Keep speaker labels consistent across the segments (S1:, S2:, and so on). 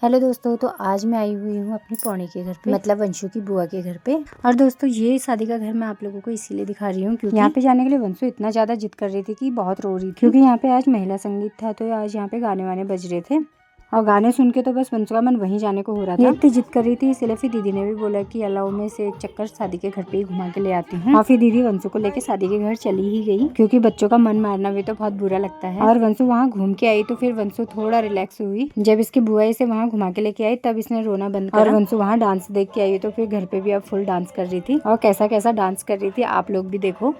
S1: Hello दोस्तों, तो आज मैं आई हुई हूँ अपनी पौनी के घर पे, मतलब वंशु की बुआ के घर पे। और दोस्तों ये शादी का घर मैं आप लोगों को इसीलिए दिखा रही हूँ क्योंकि यहाँ पे जाने के लिए वंशु इतना ज्यादा जिद कर रही थी कि बहुत रो रही थी, क्योंकि यहाँ पे आज महिला संगीत था। तो आज यहाँ पे गाने वाने बज रहे थे और गाने सुन के तो बस वंशु का मन वहीं जाने को हो रहा था। ये इतनी जिद कर रही थी, इसलिए फिर दीदी ने भी बोला कि अलाउ में से एक चक्कर शादी के घर पे ही घुमा के ले आती हूँ। और फिर दीदी वंशु को लेके शादी के घर चली ही गई, क्योंकि बच्चों का मन मारना भी तो बहुत बुरा लगता है। और वंशु वहाँ घूम के आई तो फिर वंशु थोड़ा रिलैक्स हुई। जब इसकी बुआ इसे वहाँ घुमा के लेके आई तब इसने रोना बंद करा। और वंशु वहाँ डांस देख के आई तो फिर घर पे भी अब फुल डांस कर रही थी। और कैसा कैसा डांस कर रही थी आप लोग भी देखो।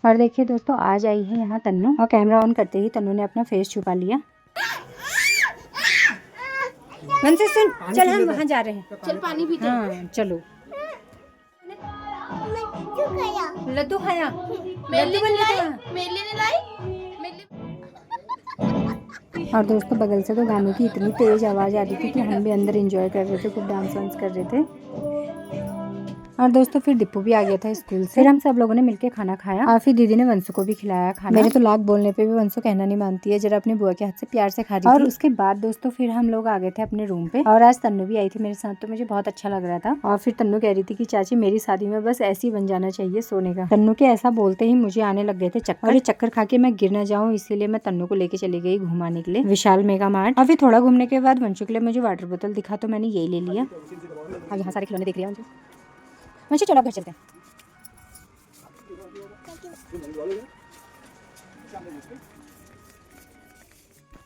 S1: और देखिए दोस्तों, आज आई है यहाँ तन्नू, और कैमरा ऑन करते ही तन्नू ने अपना फेस छुपा लिया। वंशु सुन, चल हम वहाँ जा रहे हैं,
S2: चल पानी पीते हैं।
S1: हाँ चलो। लड्डू खाया,
S2: मेरे लिए लाई।
S1: और दोस्तों बगल से तो गानों की इतनी तेज आवाज आ रही थी कि हम भी अंदर एंजॉय कर रहे थे, खूब डांस वांस कर रहे थे। और दोस्तों फिर दीपू भी आ गया था स्कूल से। फिर हम सब लोगों ने मिलके खाना खाया और फिर दीदी ने वंशु को भी खिलाया खाना। मेरे तो लाख बोलने पे भी वंशु कहना नहीं मानती है, जरा अपनी बुआ के हाथ से प्यार से खा रही थी। और उसके बाद दोस्तों फिर हम लोग आ गए थे अपने रूम पे, और आज तन्नू भी आई थी मेरे साथ, तो मुझे बहुत अच्छा लग रहा था। और फिर तन्नू कह रही थी कि चाची मेरी शादी में बस ऐसे ही बन जाना चाहिए सोने का। तन्नू के ऐसा बोलते ही मुझे आने लग गए थे चक्कर, और ये चक्कर खा के मैं गिर ना जाऊँ इसीलिए मैं तन्नू को लेके चली गई घुमाने के लिए विशाल मेगा मार्ट। और फिर थोड़ा घूमने के बाद वंशु के लिए मुझे वाटर बोतल दिखा तो मैंने यही ले लिया। और यहाँ सारे खिलौने देख लिया वंशु, चलो घर चलते हैं।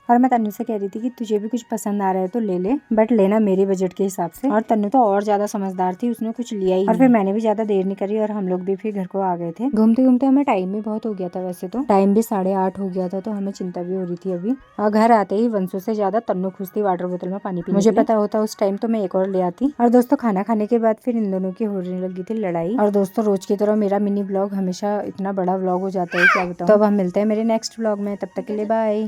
S1: और मैं तन्नू से कह रही थी कि तुझे भी कुछ पसंद आ रहा है तो ले ले, बट लेना मेरे बजट के हिसाब से। और तन्नू तो और ज्यादा समझदार थी, उसने कुछ लिया ही। और फिर मैंने भी ज्यादा देर नहीं करी और हम लोग भी फिर घर को आ गए थे। घूमते घूमते हमें टाइम भी बहुत हो गया था, वैसे तो टाइम भी 8:30 हो गया था, तो हमें चिंता भी हो रही थी अभी। और घर आते ही वंशु से ज्यादा तन्नू खुश थी वाटर बोतल में पानी पीने। मुझे पता होता उस टाइम तो मैं एक और ले आती। और दोस्तों खाना खाने के बाद फिर इन दोनों की होने लगी थी लड़ाई। और दोस्तों रोज की तरह मेरा मिनी ब्लॉग हमेशा इतना बड़ा ब्लॉग हो जाता है क्या बताऊं। तो अब हम मिलते हैं मेरे नेक्स्ट ब्लॉग में, तब तक के लिए बाय।